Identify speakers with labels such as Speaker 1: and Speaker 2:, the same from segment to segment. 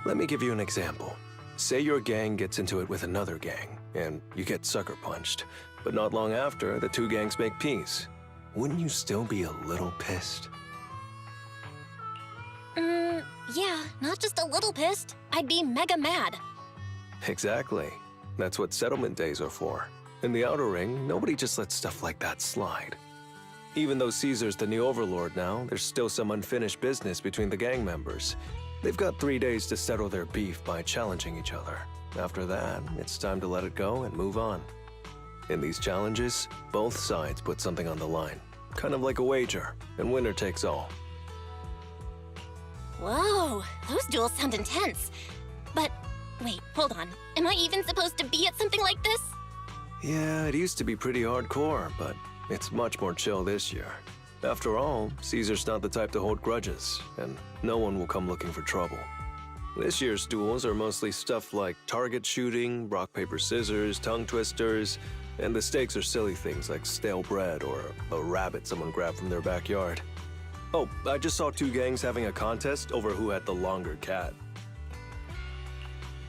Speaker 1: Let me give you an example. Say your gang gets into it with another gang, and you get sucker punched. But not long after, the two gangs make peace. Wouldn't you still be a little pissed?
Speaker 2: Yeah, not just a little pissed. I'd be mega mad.
Speaker 1: Exactly. That's what settlement days are for. In the Outer Ring, nobody just lets stuff like that slide. Even though Caesar's the new overlord now, there's still some unfinished business between the gang members. They've got 3 days to settle their beef by challenging each other. After that, it's time to let it go and move on. In these challenges, both sides put something on the line. Kind of like a wager, and winner takes all.
Speaker 2: Whoa, those duels sound intense. But, wait, hold on. Am I even supposed to be at something like this?
Speaker 1: Yeah, it used to be pretty hardcore, but it's much more chill this year. After all, Caesar's not the type to hold grudges, and no one will come looking for trouble. This year's duels are mostly stuff like target shooting, rock, paper, scissors, tongue twisters, and the stakes are silly things like stale bread or a rabbit someone grabbed from their backyard. Oh, I just saw 2 gangs having a contest over who had the longer cat.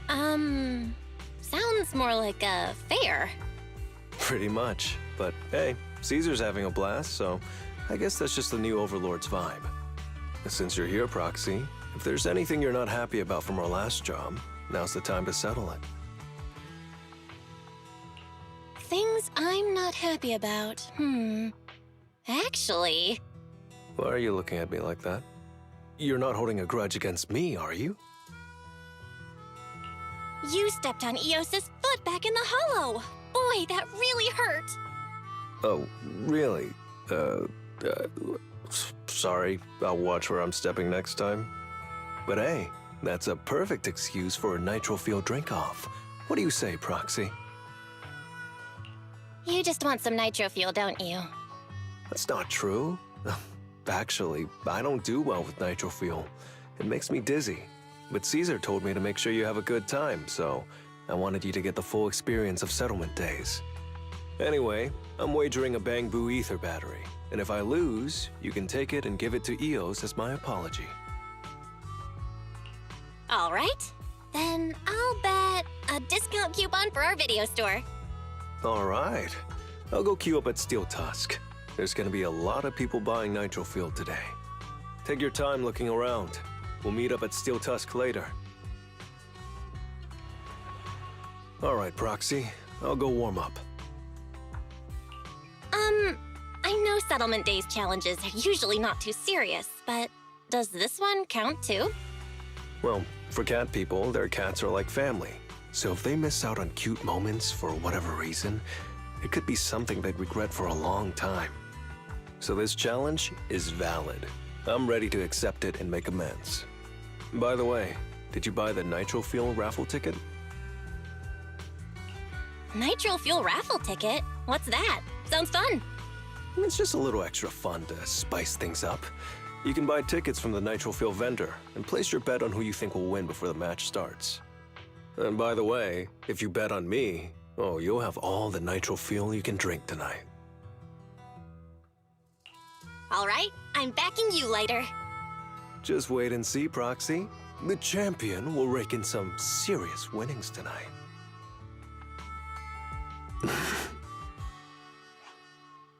Speaker 2: Sounds more like a fair.
Speaker 1: Pretty much, but hey, Caesar's having a blast, so I guess that's just the new Overlord's vibe. Since you're here, Proxy, if there's anything you're not happy about from our last job, now's the time to settle it.
Speaker 2: Things I'm not happy about. Actually...
Speaker 1: Why are you looking at me like that? You're not holding a grudge against me, are you?
Speaker 2: You stepped on Eos's foot back in the hollow. Boy, that really hurt.
Speaker 1: Oh, really? Sorry. I'll watch where I'm stepping next time. But hey, that's a perfect excuse for a nitro fuel drink-off. What do you say, Proxy?
Speaker 2: You just want some nitro fuel, don't you?
Speaker 1: That's not true. Actually, I don't do well with nitro fuel. It makes me dizzy. But Caesar told me to make sure you have a good time, so I wanted you to get the full experience of settlement days. Anyway, I'm wagering a Bang Boo ether battery, and if I lose, you can take it and give it to Eos as my apology.
Speaker 2: All right. Then I'll bet a discount coupon for our video store.
Speaker 1: All right. I'll go queue up at Steel Tusk. There's gonna be a lot of people buying nitro fuel today. Take your time looking around. We'll meet up at Steel Tusk later. All right, Proxy. I'll go warm up.
Speaker 2: I know Settlement Days challenges are usually not too serious, but does this one count too?
Speaker 1: Well, for cat people, their cats are like family. So if they miss out on cute moments for whatever reason, it could be something they'd regret for a long time. So this challenge is valid. I'm ready to accept it and make amends. By the way, did you buy the Nitro Fuel raffle ticket?
Speaker 2: Nitro Fuel raffle ticket? What's that? Sounds fun.
Speaker 1: It's just a little extra fun to spice things up. You can buy tickets from the Nitro Fuel vendor and place your bet on who you think will win before the match starts. And by the way, if you bet on me, oh, you'll have all the Nitro Fuel you can drink tonight.
Speaker 2: All right, I'm backing you, Lighter.
Speaker 1: Just wait and see, Proxy. The champion will rake in some serious winnings tonight.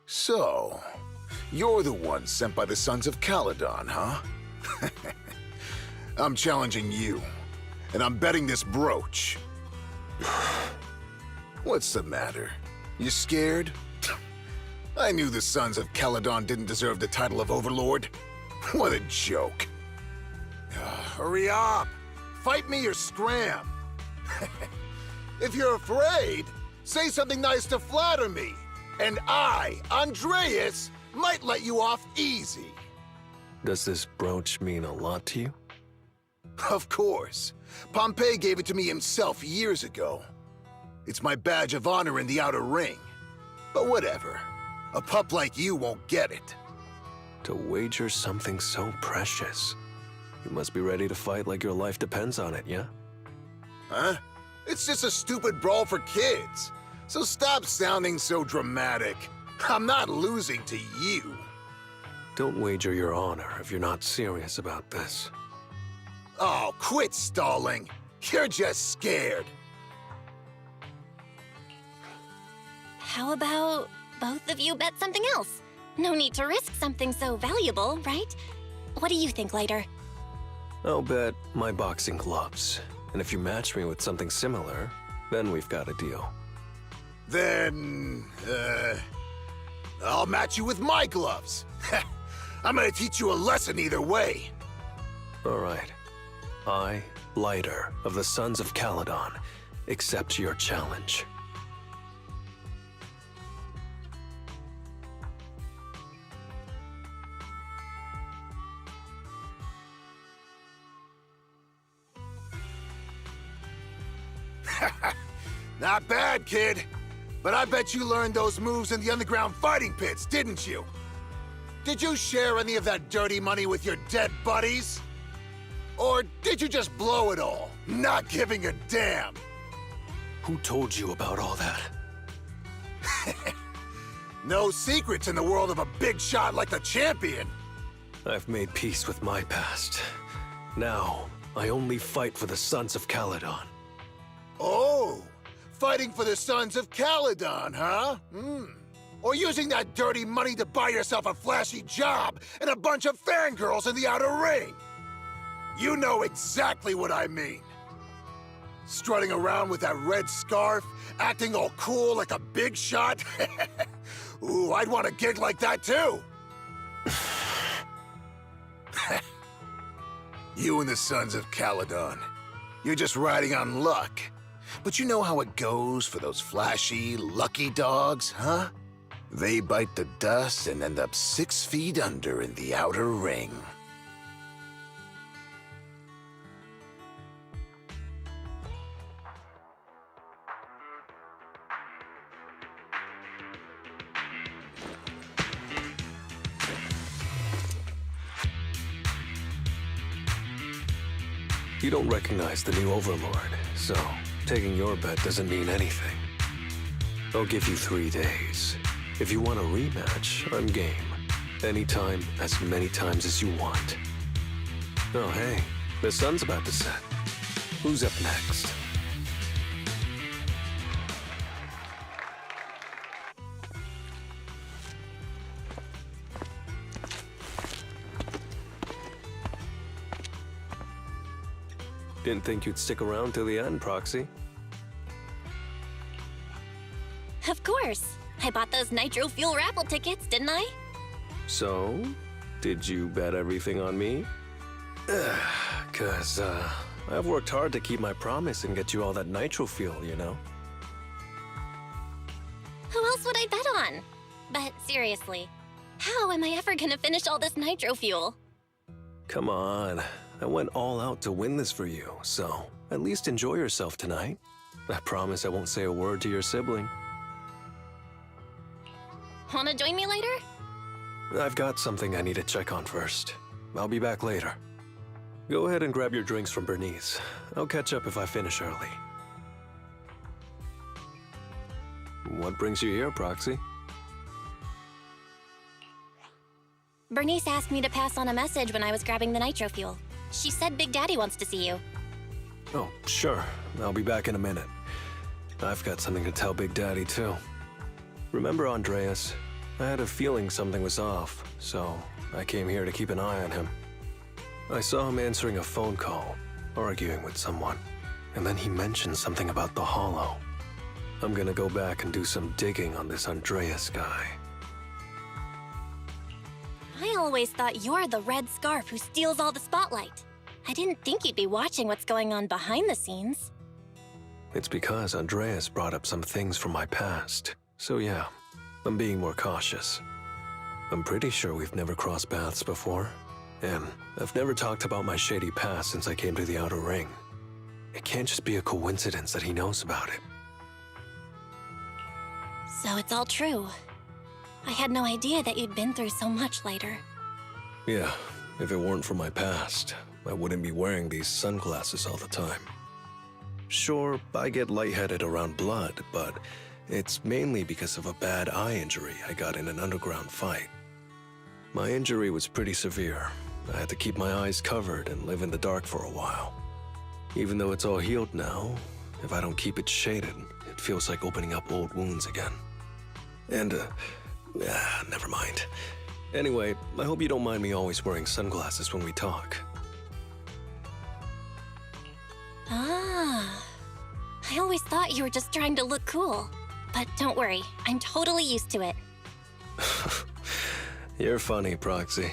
Speaker 3: So, you're the one sent by the Sons of Caledon, huh? I'm challenging you, and I'm betting this brooch. What's the matter? You scared? I knew the Sons of Caledon didn't deserve the title of Overlord. What a joke. Hurry up! Fight me or scram! If you're afraid, say something nice to flatter me, and I, Andreas, might let you off easy.
Speaker 1: Does this brooch mean a lot to you?
Speaker 3: Of course. Pompey gave it to me himself years ago. It's my badge of honor in the Outer Ring. But whatever. A pup like you won't get it.
Speaker 1: To wager something so precious. You must be ready to fight like your life depends on it, yeah?
Speaker 3: Huh? It's just a stupid brawl for kids. So stop sounding so dramatic. I'm not losing to you.
Speaker 1: Don't wager your honor if you're not serious about this.
Speaker 3: Oh, quit stalling. You're just scared.
Speaker 2: How about both of you bet something else? No need to risk something so valuable, right? What do you think, Lighter?
Speaker 1: I'll bet my boxing gloves. And if you match me with something similar, then we've got a deal.
Speaker 3: Then, I'll match you with my gloves. I'm gonna teach you a lesson either way.
Speaker 1: All right. I, Lighter, of the Sons of Caledon, accept your challenge.
Speaker 3: Not bad, kid. But I bet you learned those moves in the underground fighting pits, didn't you? Did you share any of that dirty money with your dead buddies? Or did you just blow it all, not giving a damn?
Speaker 1: Who told you about all that?
Speaker 3: No secrets in the world of a big shot like the champion.
Speaker 1: I've made peace with my past. Now, I only fight for the Sons of Caledon.
Speaker 3: Oh, fighting for the Sons of Caledon, huh? Or using that dirty money to buy yourself a flashy job and a bunch of fangirls in the outer ring. You know exactly what I mean. Strutting around with that red scarf, acting all cool like a big shot. Ooh, I'd want a gig like that too. You and the Sons of Caledon. You're just riding on luck. But you know how it goes for those flashy, lucky dogs, huh? They bite the dust and end up 6 feet under in the outer ring.
Speaker 1: You don't recognize the new Overlord, so taking your bet doesn't mean anything. I'll give you 3 days. If you want a rematch, I'm game. Anytime, as many times as you want. Oh, hey, the sun's about to set. Who's up next? Didn't think you'd stick around till the end, Proxy.
Speaker 2: Of course. I bought those nitro fuel raffle tickets, didn't I?
Speaker 1: So, did you bet everything on me? Cause, I've worked hard to keep my promise and get you all that nitro fuel, you know?
Speaker 2: Who else would I bet on? But seriously, how am I ever gonna finish all this nitro fuel?
Speaker 1: Come on. I went all out to win this for you, so at least enjoy yourself tonight. I promise I won't say a word to your sibling.
Speaker 2: Wanna join me later?
Speaker 1: I've got something I need to check on first. I'll be back later. Go ahead and grab your drinks from Bernice. I'll catch up if I finish early. What brings you here, Proxy?
Speaker 2: Bernice asked me to pass on a message when I was grabbing the nitro fuel. She said Big Daddy wants to see you.
Speaker 1: Oh, sure. I'll be back in a minute. I've got something to tell Big Daddy, too. Remember Andreas? I had a feeling something was off, so I came here to keep an eye on him. I saw him answering a phone call, arguing with someone, and then he mentioned something about the Hollow. I'm gonna go back and do some digging on this Andreas guy.
Speaker 2: I always thought you're the red scarf who steals all the spotlight. I didn't think you'd be watching what's going on behind the scenes.
Speaker 1: It's because Andreas brought up some things from my past. So yeah, I'm being more cautious. I'm pretty sure we've never crossed paths before. And I've never talked about my shady past since I came to the Outer Ring. It can't just be a coincidence that he knows about it.
Speaker 2: So it's all true. I had no idea that you'd been through so much later.
Speaker 1: Yeah, if it weren't for my past, I wouldn't be wearing these sunglasses all the time. Sure, I get lightheaded around blood, but it's mainly because of a bad eye injury I got in an underground fight. My injury was pretty severe, I had to keep my eyes covered and live in the dark for a while. Even though it's all healed now, if I don't keep it shaded, it feels like opening up old wounds again. And, never mind. Anyway, I hope you don't mind me always wearing sunglasses when we talk.
Speaker 2: Ah. I always thought you were just trying to look cool. But don't worry, I'm totally used to it.
Speaker 1: You're funny, Proxy.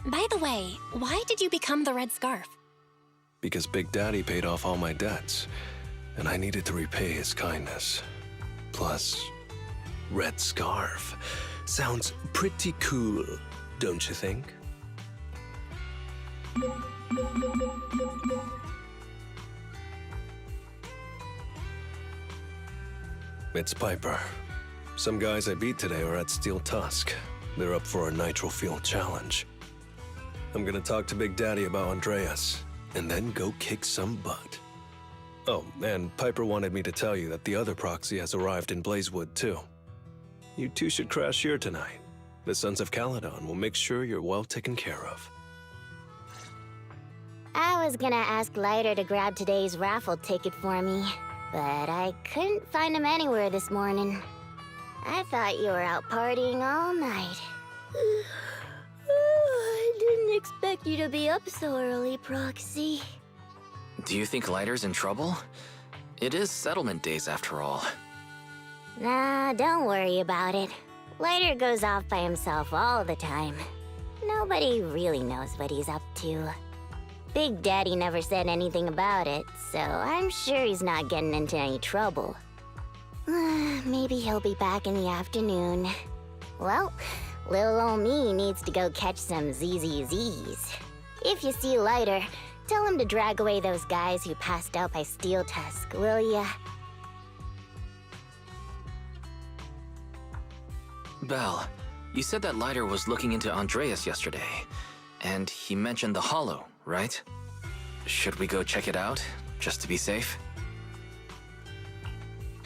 Speaker 2: By the way, why did you become the Red Scarf?
Speaker 1: Because Big Daddy paid off all my debts, and I needed to repay his kindness. Plus, Red Scarf sounds pretty cool, don't you think? It's Piper. Some guys I beat today are at Steel Tusk. They're up for a Nitro Field challenge. I'm gonna talk to Big Daddy about Andreas, and then go kick some butt. Oh, and Piper wanted me to tell you that the other proxy has arrived in Blazewood, too. You two should crash here tonight. The Sons of Caledon will make sure you're well taken care of.
Speaker 4: I was gonna ask Lighter to grab today's raffle ticket for me, but I couldn't find him anywhere this morning. I thought you were out partying all night. I didn't expect you to be up so early, Proxy.
Speaker 5: Do you think Lighter's in trouble? It is settlement days after all.
Speaker 4: Nah, don't worry about it. Lighter goes off by himself all the time. Nobody really knows what he's up to. Big Daddy never said anything about it, so I'm sure he's not getting into any trouble. Maybe he'll be back in the afternoon. Well, little ol' me needs to go catch some ZZZs. If you see Lighter, tell him to drag away those guys who passed out by Steel Tusk, will ya?
Speaker 5: Belle, you said that Lighter was looking into Andreas yesterday, and he mentioned the Hollow, right? Should we go check it out, just to be safe?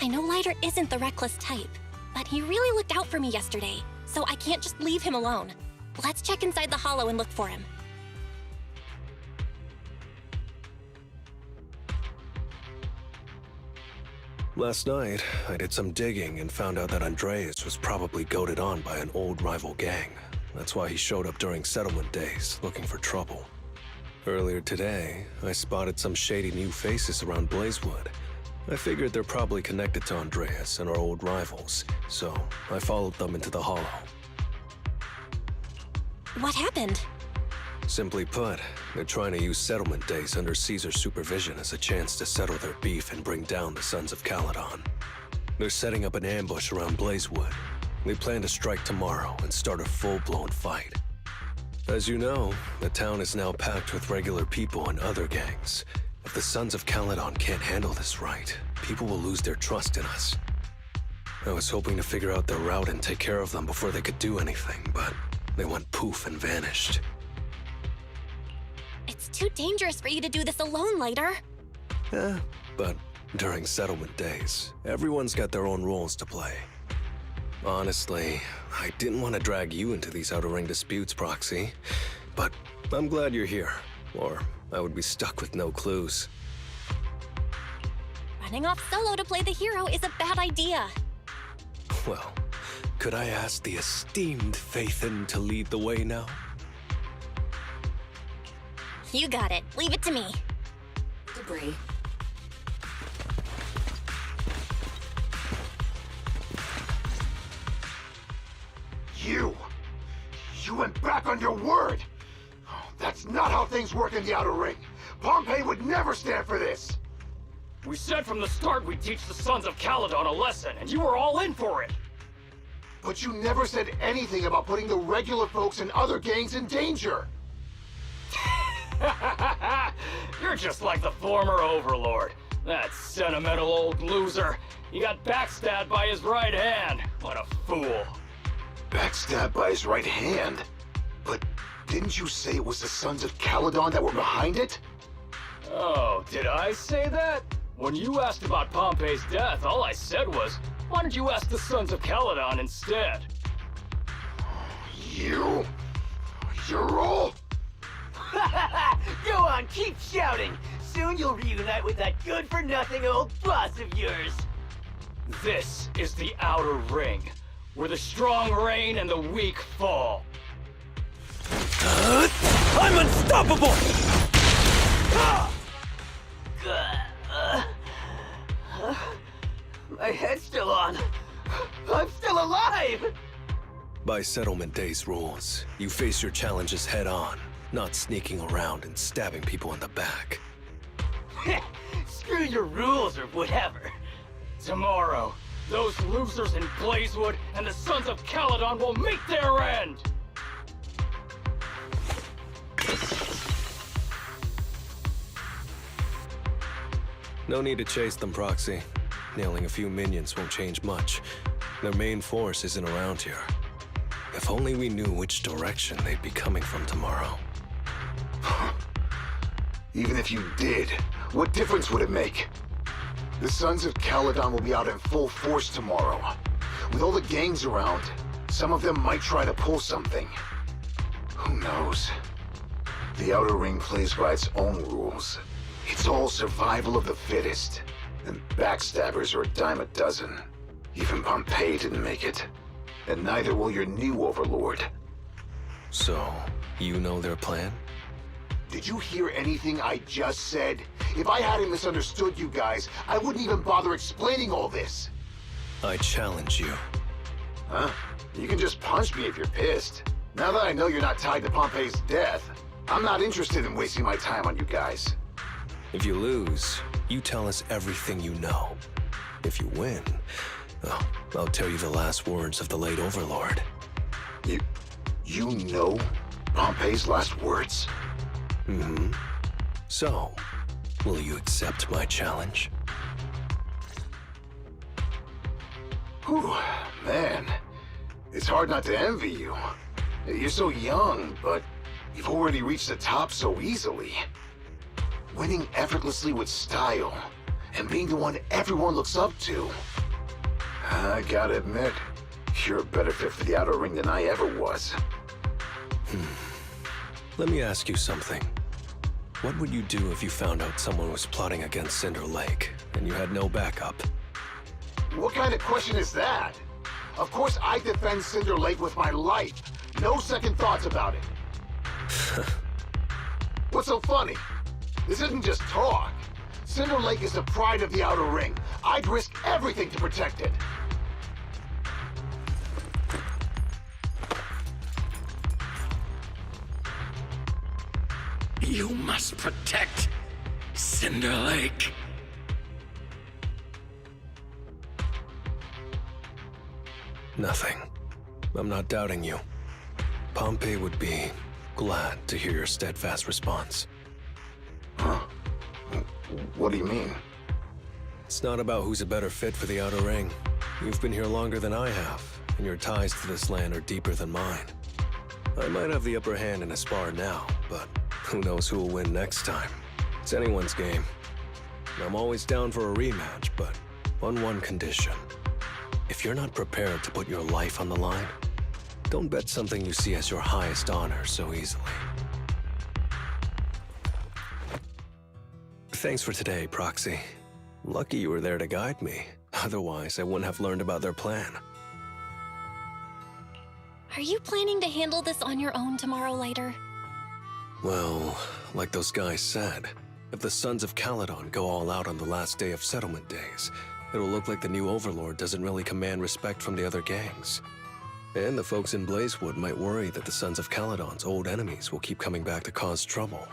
Speaker 2: I know Lighter isn't the reckless type, but he really looked out for me yesterday, so I can't just leave him alone. Let's check inside the Hollow and look for him.
Speaker 1: Last night, I did some digging and found out that Andreas was probably goaded on by an old rival gang. That's why he showed up during settlement days, looking for trouble. Earlier today, I spotted some shady new faces around Blazewood. I figured they're probably connected to Andreas and our old rivals, so I followed them into the Hollow.
Speaker 2: What happened?
Speaker 1: Simply put, they're trying to use settlement days under Caesar's supervision as a chance to settle their beef and bring down the Sons of Caledon. They're setting up an ambush around Blazewood. They plan to strike tomorrow and start a full-blown fight. As you know, the town is now packed with regular people and other gangs. If the Sons of Caledon can't handle this right, people will lose their trust in us. I was hoping to figure out their route and take care of them before they could do anything, but they went poof and vanished.
Speaker 2: It's too dangerous for you to do this alone, Lighter.
Speaker 1: But during settlement days, everyone's got their own roles to play. Honestly, I didn't want to drag you into these outer ring disputes, Proxy, but I'm glad you're here, or I would be stuck with no clues.
Speaker 2: Running off solo to play the hero is a bad idea.
Speaker 1: Well, could I ask the esteemed Phaethon to lead the way now?
Speaker 2: You got it. Leave it to me.
Speaker 6: Debris.
Speaker 3: You went back on your word! That's not how things work in the Outer Ring. Pompeii would never stand for this!
Speaker 7: We said from the start we'd teach the Sons of Caledon a lesson, and you were all in for it!
Speaker 3: But you never said anything about putting the regular folks and other gangs in danger!
Speaker 7: You're just like the former Overlord. That sentimental old loser. He got backstabbed by his right hand. What a fool.
Speaker 3: Backstabbed by his right hand? But didn't you say it was the Sons of Caledon that were behind it?
Speaker 7: Oh, did I say that? When you asked about Pompey's death, all I said was, why don't you ask the Sons of Caledon instead?
Speaker 3: You? Drool?
Speaker 6: Go on, keep shouting. Soon you'll reunite with that good-for-nothing old boss of yours.
Speaker 7: This is the Outer Ring, where the strong reign and the weak fall.
Speaker 1: I'm unstoppable!
Speaker 6: My head's still on. I'm still alive!
Speaker 1: By Settlement Day's rules, you face your challenges head on, not sneaking around and stabbing people in the back.
Speaker 6: Screw your rules or whatever.
Speaker 7: Tomorrow, those losers in Blazewood and the Sons of Caledon will meet their end!
Speaker 1: No need to chase them, Proxy. Nailing a few minions won't change much. Their main force isn't around here. If only we knew which direction they'd be coming from tomorrow.
Speaker 3: Even if you did, what difference would it make? The Sons of Caledon will be out in full force tomorrow. With all the gangs around, some of them might try to pull something. Who knows? The Outer Ring plays by its own rules. It's all survival of the fittest. And backstabbers are a dime a dozen. Even Pompeii didn't make it. And neither will your new overlord.
Speaker 1: So, you know their plan?
Speaker 3: Did you hear anything I just said? If I hadn't misunderstood you guys, I wouldn't even bother explaining all this.
Speaker 1: I challenge you.
Speaker 3: Huh? You can just punch me if you're pissed. Now that I know you're not tied to Pompeii's death, I'm not interested in wasting my time on you guys.
Speaker 1: If you lose, you tell us everything you know. If you win, well, I'll tell you the last words of the late Overlord.
Speaker 3: You know Pompeii's last words?
Speaker 1: Mm-hmm. So, will you accept my challenge?
Speaker 3: Whew, man. It's hard not to envy you. You're so young, but you've already reached the top so easily. Winning effortlessly with style, and being the one everyone looks up to. I gotta admit, you're a better fit for the Outer Ring than I ever was.
Speaker 1: Let me ask you something. What would you do if you found out someone was plotting against Cinder Lake, and you had no backup?
Speaker 3: What kind of question is that? Of course I defend Cinder Lake with my life. No second thoughts about it. What's so funny? This isn't just talk. Cinder Lake is the pride of the Outer Ring. I'd risk everything to protect it.
Speaker 8: You must protect Cinder Lake.
Speaker 1: Nothing. I'm not doubting you. Pompey would be glad to hear your steadfast response.
Speaker 3: Huh? What do you mean?
Speaker 1: It's not about who's a better fit for the Outer Ring. You've been here longer than I have, and your ties to this land are deeper than mine. I might have the upper hand in a spar now, but who knows who will win next time. It's anyone's game. I'm always down for a rematch, but on one condition. If you're not prepared to put your life on the line, don't bet something you see as your highest honor so easily. Thanks for today, Proxy. Lucky you were there to guide me. Otherwise, I wouldn't have learned about their plan.
Speaker 2: Are you planning to handle this on your own tomorrow later?
Speaker 1: Well, like those guys said, if the Sons of Caledon go all out on the last day of Settlement Days, it'll look like the new Overlord doesn't really command respect from the other gangs. And the folks in Blazewood might worry that the Sons of Caledon's old enemies will keep coming back to cause trouble.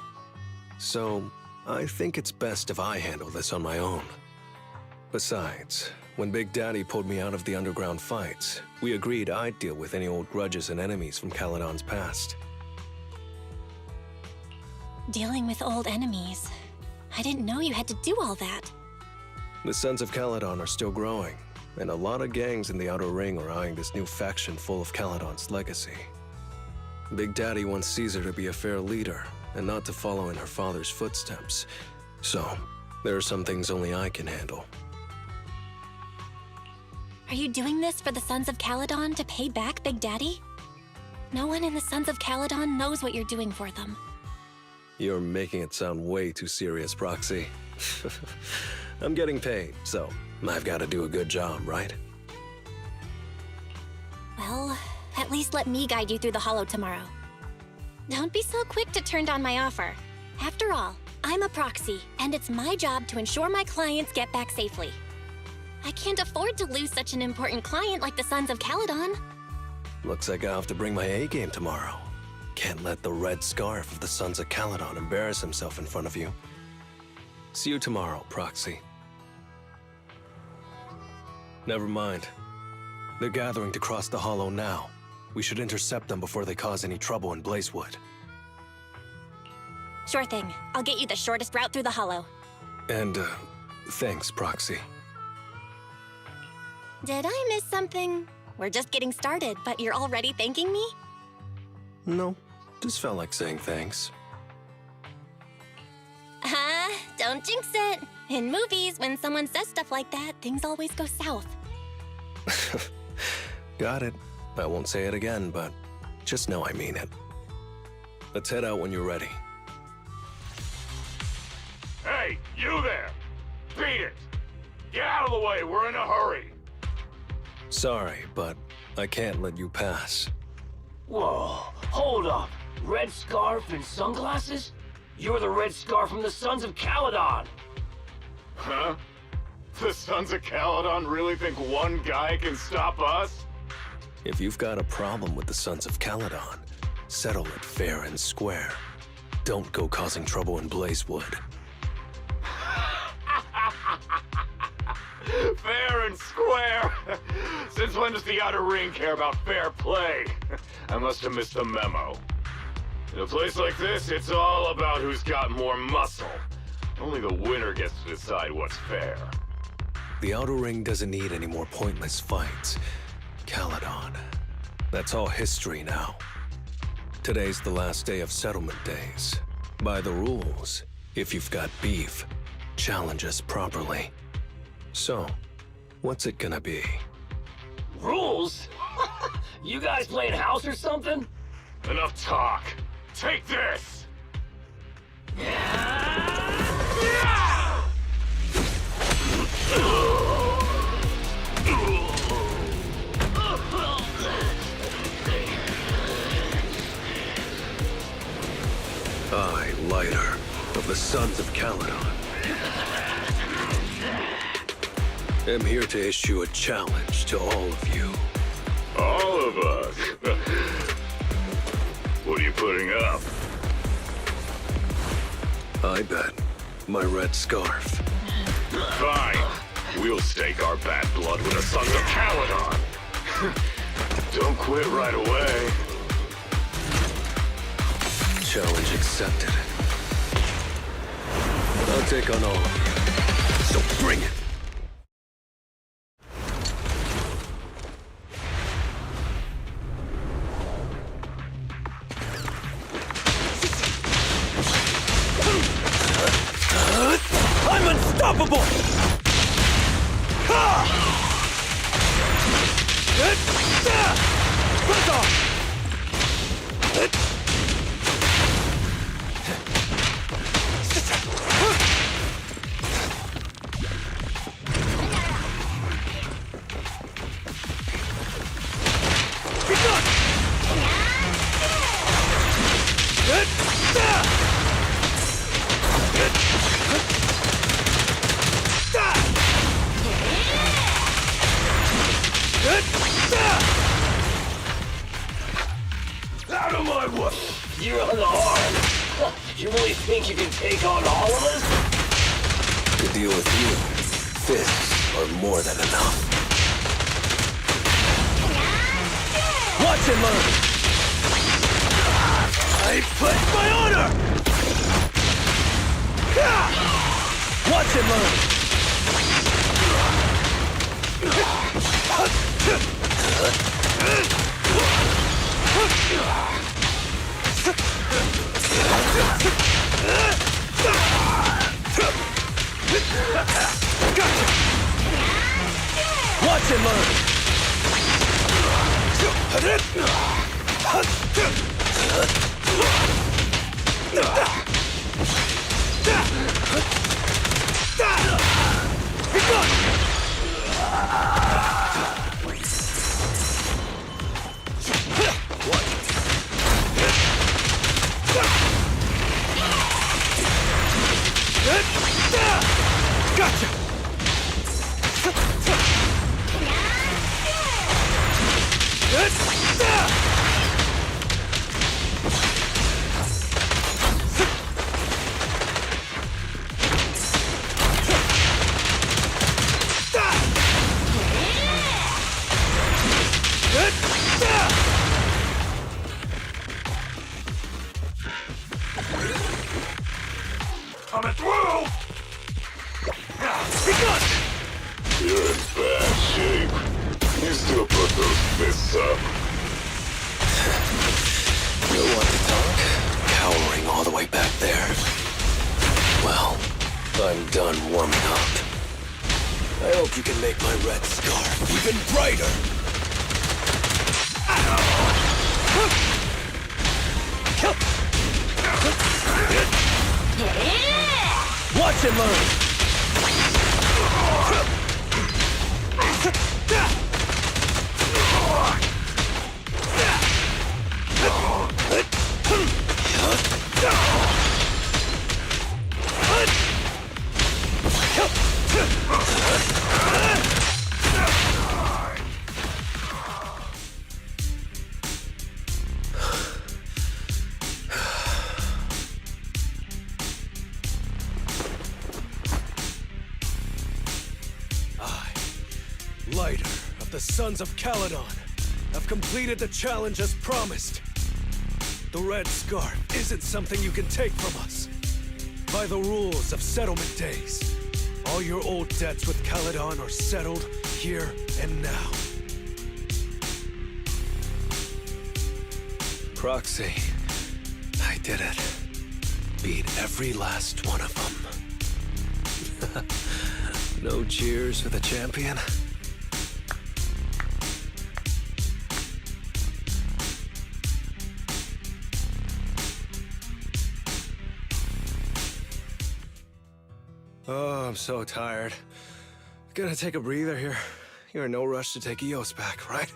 Speaker 1: So, I think it's best if I handle this on my own. Besides, when Big Daddy pulled me out of the underground fights, we agreed I'd deal with any old grudges and enemies from Caledon's past.
Speaker 2: Dealing with old enemies. I didn't know you had to do all that.
Speaker 1: The Sons of Caledon are still growing, and a lot of gangs in the Outer Ring are eyeing this new faction full of Caledon's legacy. Big Daddy wants Caesar to be a fair leader, and not to follow in her father's footsteps. So, there are some things only I can handle.
Speaker 2: Are you doing this for the Sons of Caledon to pay back Big Daddy? No one in the Sons of Caledon knows what you're doing for them.
Speaker 1: You're making it sound way too serious, Proxy. I'm getting paid, so I've got to do a good job, right?
Speaker 2: Well, at least let me guide you through the Hollow tomorrow. Don't be so quick to turn down my offer. After all, I'm a proxy, and it's my job to ensure my clients get back safely. I can't afford to lose such an important client like the Sons of Caledon.
Speaker 1: Looks like I'll have to bring my A-game tomorrow. Can't let the red scarf of the Sons of Caledon embarrass himself in front of you. See you tomorrow, Proxy. Never mind. They're gathering to cross the Hollow now. We should intercept them before they cause any trouble in Blazewood.
Speaker 2: Sure thing. I'll get you the shortest route through the Hollow.
Speaker 1: And, thanks, Proxy.
Speaker 2: Did I miss something? We're just getting started, but you're already thanking me?
Speaker 1: No, just felt like saying thanks.
Speaker 2: Don't jinx it. In movies, when someone says stuff like that, things always go south.
Speaker 1: Got it. I won't say it again, but just know I mean it. Let's head out when you're ready.
Speaker 9: Hey, you there! Beat it! Get out of the way, we're in a hurry!
Speaker 1: Sorry, but I can't let you pass.
Speaker 6: Whoa, hold up. Red scarf and sunglasses? You're the red scarf from the Sons of Caledon.
Speaker 9: Huh? The Sons of Caledon really think one guy can stop us?
Speaker 1: If you've got a problem with the Sons of Caledon, settle it fair and square. Don't go causing trouble in Blazewood.
Speaker 9: Fair and square? Since when does the Outer Ring care about fair play? I must have missed the memo. In a place like this, it's all about who's got more muscle. Only the winner gets to decide what's fair.
Speaker 1: The Outer Ring doesn't need any more pointless fights. Caledon. That's all history now. Today's the last day of settlement days. By the rules, if you've got beef, challenge us properly. So, what's it gonna be?
Speaker 6: Rules? You guys playing house or something?
Speaker 9: Enough talk. Take this!
Speaker 1: I, Lighter, of the Sons of Caledon, am here to issue a challenge to all of you.
Speaker 9: All of us? What are you putting up?
Speaker 1: I bet my red scarf.
Speaker 9: Fine. We'll stake our bad blood with the Sons of Caledon. Don't quit right away.
Speaker 1: Challenge accepted. I'll take on all of you. So bring it! I'm unstoppable! Back off!
Speaker 9: Out of my way!
Speaker 6: You're unarmed. You really think you can take on all of us?
Speaker 1: To deal with you, fists are more than enough. Watch and learn! I pledge my honor! Watch and learn! Watch and learn! Gotcha!
Speaker 9: Coming through! You're in bad shape. You still put those fists up.
Speaker 1: You want to talk? Cowering all the way back there. Well, I'm done warming up. I hope you can make my red scarf even brighter. Watch and learn. Lighter of the Sons of Caledon, have completed the challenge as promised. The Red Scarf isn't something you can take from us. By the rules of settlement days, all your old debts with Caledon are settled here and now. Proxy, I did it. Beat every last one of them. No cheers for the champion? Oh, I'm so tired. Gonna take a breather here. You're in no rush to take Eos back, right?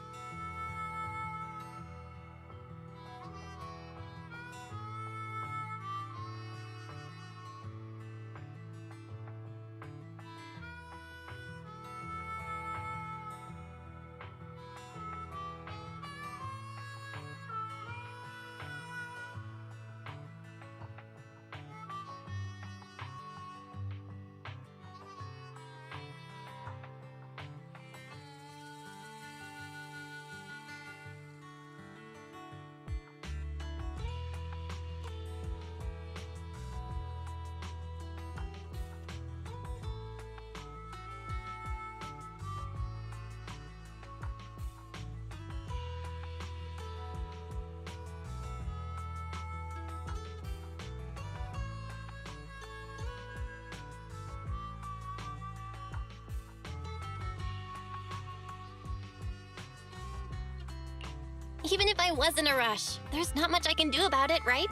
Speaker 2: Even if I was in a rush, there's not much I can do about it, right?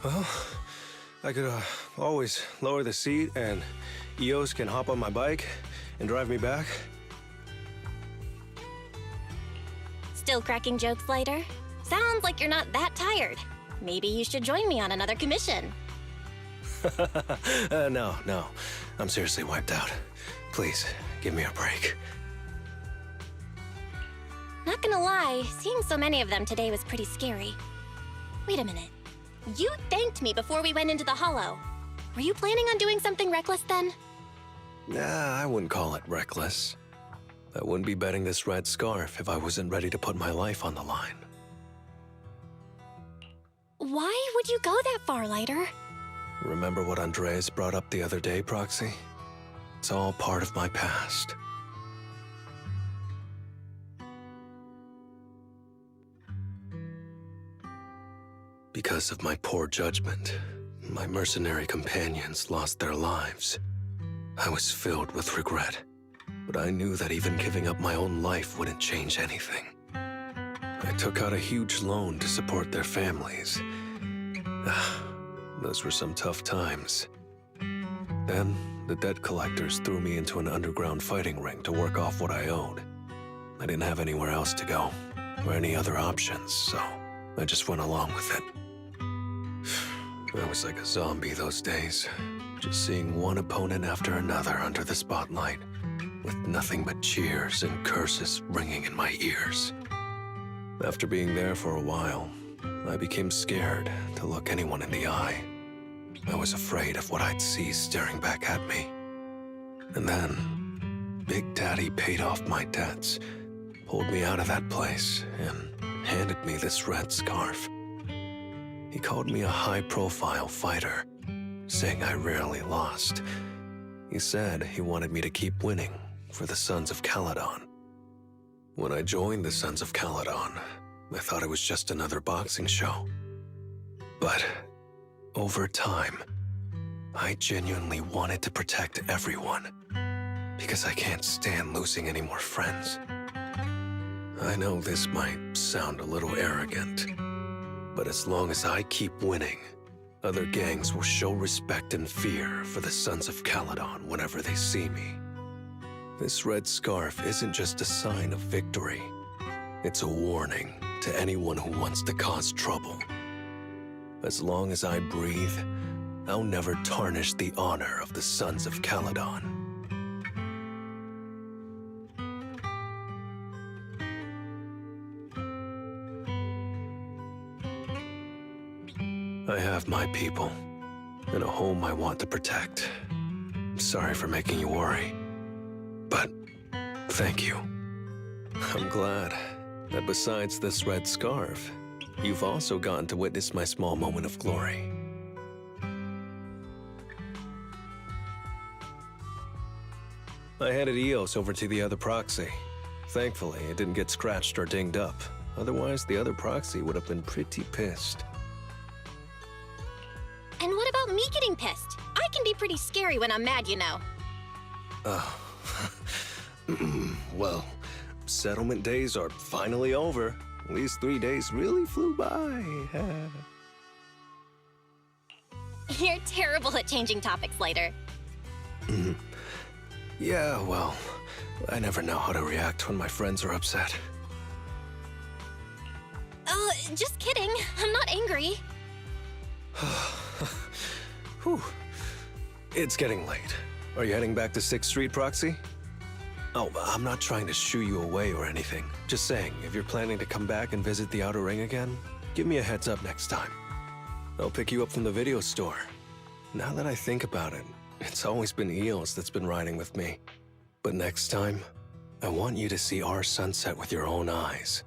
Speaker 1: Well, I could always lower the seat and Eos can hop on my bike and drive me back.
Speaker 2: Still cracking jokes later? Sounds like you're not that tired. Maybe you should join me on another commission.
Speaker 1: No. I'm seriously wiped out. Please, give me a break.
Speaker 2: Not gonna lie, seeing so many of them today was pretty scary. Wait a minute. You thanked me before we went into the Hollow. Were you planning on doing something reckless then?
Speaker 1: Nah, I wouldn't call it reckless. I wouldn't be betting this red scarf if I wasn't ready to put my life on the line.
Speaker 2: Why would you go that far, Lighter?
Speaker 1: Remember what Andreas brought up the other day, Proxy? It's all part of my past. Because of my poor judgment, my mercenary companions lost their lives. I was filled with regret, but I knew that even giving up my own life wouldn't change anything. I I took out a huge loan to support their families. Those were some tough times. Then, the debt collectors threw me into an underground fighting ring to work off what I owed. I didn't have anywhere else to go, or any other options, so I just went along with it. I was like a zombie those days, just seeing one opponent after another under the spotlight, with nothing but cheers and curses ringing in my ears. After being there for a while, I became scared to look anyone in the eye. I was afraid of what I'd see staring back at me. And then, Big Daddy paid off my debts, pulled me out of that place, and handed me this red scarf. He called me a high-profile fighter, saying I rarely lost. He said he wanted me to keep winning for the Sons of Caledon. When I joined the Sons of Caledon, I thought it was just another boxing show. But over time, I genuinely wanted to protect everyone, because I can't stand losing any more friends. I know this might sound a little arrogant, but as long as I keep winning, other gangs will show respect and fear for the Sons of Caledon whenever they see me. This red scarf isn't just a sign of victory. It's a warning to anyone who wants to cause trouble. As long as I breathe, I'll never tarnish the honor of the Sons of Caledon. I have my people, and a home I want to protect. Sorry for making you worry, but thank you. I'm glad that besides this red scarf, you've also gotten to witness my small moment of glory. I handed Eos over to the other proxy. Thankfully, it didn't get scratched or dinged up. Otherwise, the other proxy would have been pretty pissed.
Speaker 2: And what about me getting pissed? I can be pretty scary when I'm mad, you know.
Speaker 1: Oh. Well, settlement days are finally over. These 3 days really flew by.
Speaker 2: You're terrible at changing topics later.
Speaker 1: Yeah, well, I never know how to react when my friends are upset.
Speaker 2: Oh, just kidding. I'm not angry.
Speaker 1: Whew. It's getting late. Are you heading back to 6th Street, Proxy? Oh, I'm not trying to shoo you away or anything. Just saying, if you're planning to come back and visit the Outer Ring again, give me a heads up next time. I'll pick you up from the video store. Now that I think about it, it's always been Eos that's been riding with me. But next time, I want you to see our sunset with your own eyes.